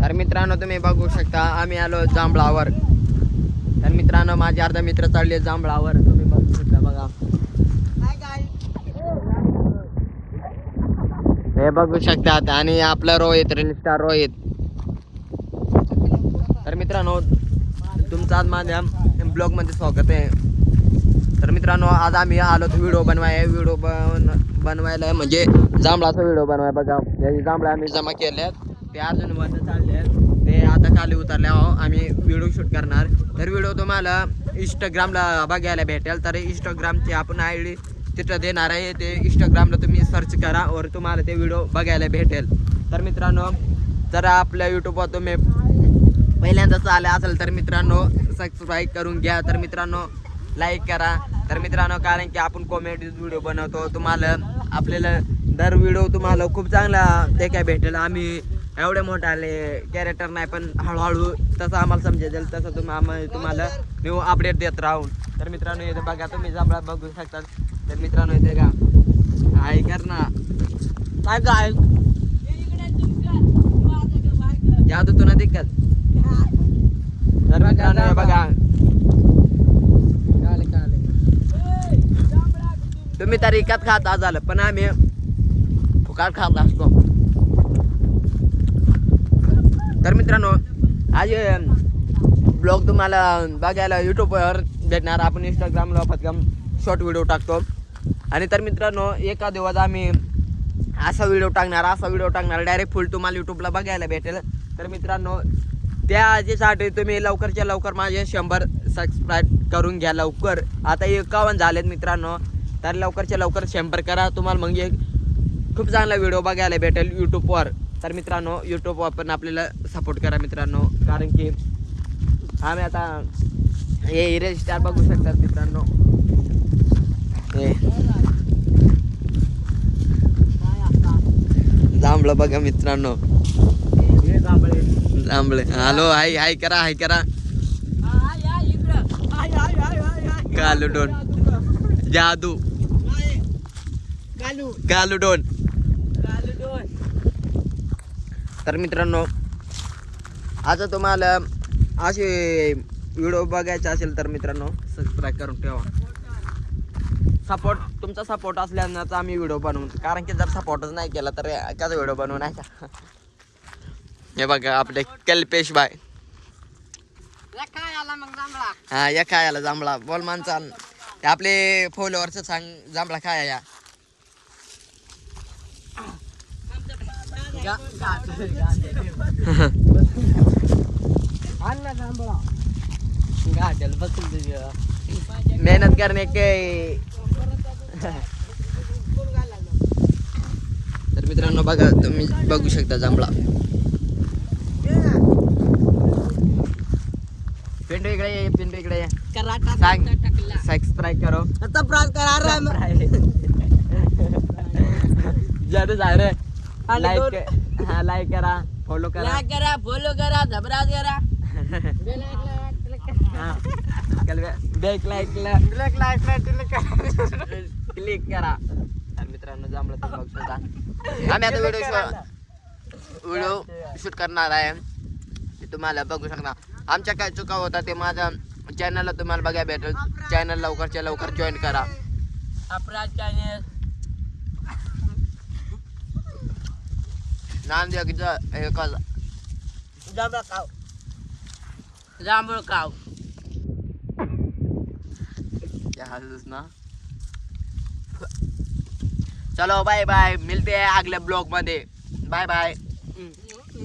तर मित्रांनो तुम्ही बघू शकता आम्ही आलो जांभळावर. तर मित्रांनो माझे अर्धा मित्र चालले जांभळावर, तुम्ही बघू शकता बघा. हे बघू शकतात आणि आपला रोहित रील स्टार रोहित. तर मित्रांनो तुमचं आज माझ्या ब्लॉग मध्ये स्वागत आहे. तर मित्रांनो आज आम्ही आलो व्हिडिओ बनवायला म्हणजे जांभळाचा व्हिडिओ बनवाय. बघा हे जांभळे आम्ही जमा केले, ते अजून वर चालले, ते आता खाली उतरले आम्ही व्हिडिओ शूट करणार. तर व्हिडिओ तुम्हाला इंस्टाग्रामला बघायला भेटेल. तर इंस्टाग्रामची आपण ID तिथं देणार आहे, ते इंस्टाग्रामला तुम्ही सर्च करा वर तुम्हाला ते व्हिडिओ बघायला भेटेल. तर मित्रांनो जर आपल्या यूट्यूबवर तुम्ही पहिल्यांदाच आले असेल तर मित्रांनो सबस्क्राईब करून घ्या. तर मित्रांनो लाईक करा. तर मित्रांनो कारण की आपण कॉमेडी व्हिडिओ बनवतो, तुम्हाला आपल्याला दर व्हिडिओ तुम्हाला खूप चांगला देखाय भेटेल. आम्ही एवढे मोठाले कॅरेक्टर नाही, पण हळूहळू तसं आम्हाला समजेल तसं तुम्हाला न्यू अपडेट देत राहून. तर मित्रांनो इथे बघा तुम्ही जांभळा बघू शकतात. तर मित्रांनो इथे का हाय कर ना काय काय या तू ना दिक्कत. तर मित्रांनो बघा तुम्ही तर एकाच खाता झालं, पण आम्ही फुकाट खात असतो. तर मित्रांनो आज ब्लॉग तुम्हाला बघायला यूट्यूबवर भेटणार. आपण इंस्टाग्रामला फक्त शॉर्ट व्हिडिओ टाकतो. आणि तर मित्रांनो एका दिवस आम्ही असा व्हिडिओ टाकणार डायरेक्ट फुल तुम्हाला यूट्यूबला बघायला भेटेल. तर मित्रांनो त्याच्यासाठी तुम्ही लवकरच्या लवकर माझे 100 सबस्क्राईब करून घ्या लवकर. आता 51 झालेत मित्रांनो. तर लवकरच्या लवकर 100 करा, तुम्हाला मग एक खूप चांगला व्हिडिओ बघायला भेटेल यूट्यूबवर. तर मित्रांनो यूट्यूबवर पण आपल्याला सपोर्ट करा मित्रांनो, कारण की आम्ही आता हे रील स्टार बघू शकतात मित्रांनो. हे जांभळं बघा मित्रांनो, जांभळे. हॅलो हाय हाय करा हाय करा. कालुडोन जादू कालुडोन. तर मित्रांनो आता तुम्हाला असे व्हिडिओ बघायचे असेल तर मित्रांनो सबस्क्राईब करून ठेवा. तुमचा सपोर्ट असल्यानंतर आम्ही व्हिडिओ बनवू, कारण की जर सपोर्टच नाही केला तर एखादा व्हिडिओ बनवू नाही का. हे बघा आपले कल्पेश बाय हा या खायला जांभळा बोल माणसा. आपले फॉलोअरच सांग जांभळा खाया या. मेहनत करने के. तर मित्रांनो बघा तुम्ही बघू शकता जांभळा. पिंडू इकडे ये सांग सबस्क्राईब करो. जरूर जा रे. लाईक करा फॉलो करा धबरात करा क्लिक करा. मित्रांनो जांभळं तुम्ही बघू शकता. आम्ही आता व्हिडिओ शूट करणार आहे, तुम्हाला बघू शकता. आमच्या काय चुका होता ते माझ्या चॅनलला तुम्हाला बघायला भेटेल. चॅनल लवकरच्या लवकर जॉईन करा आपला चॅनल. जांभूळ खाव ना. चलो बाय बाय, मिलते हैं अगले ब्लॉग मध्ये. Bye bye.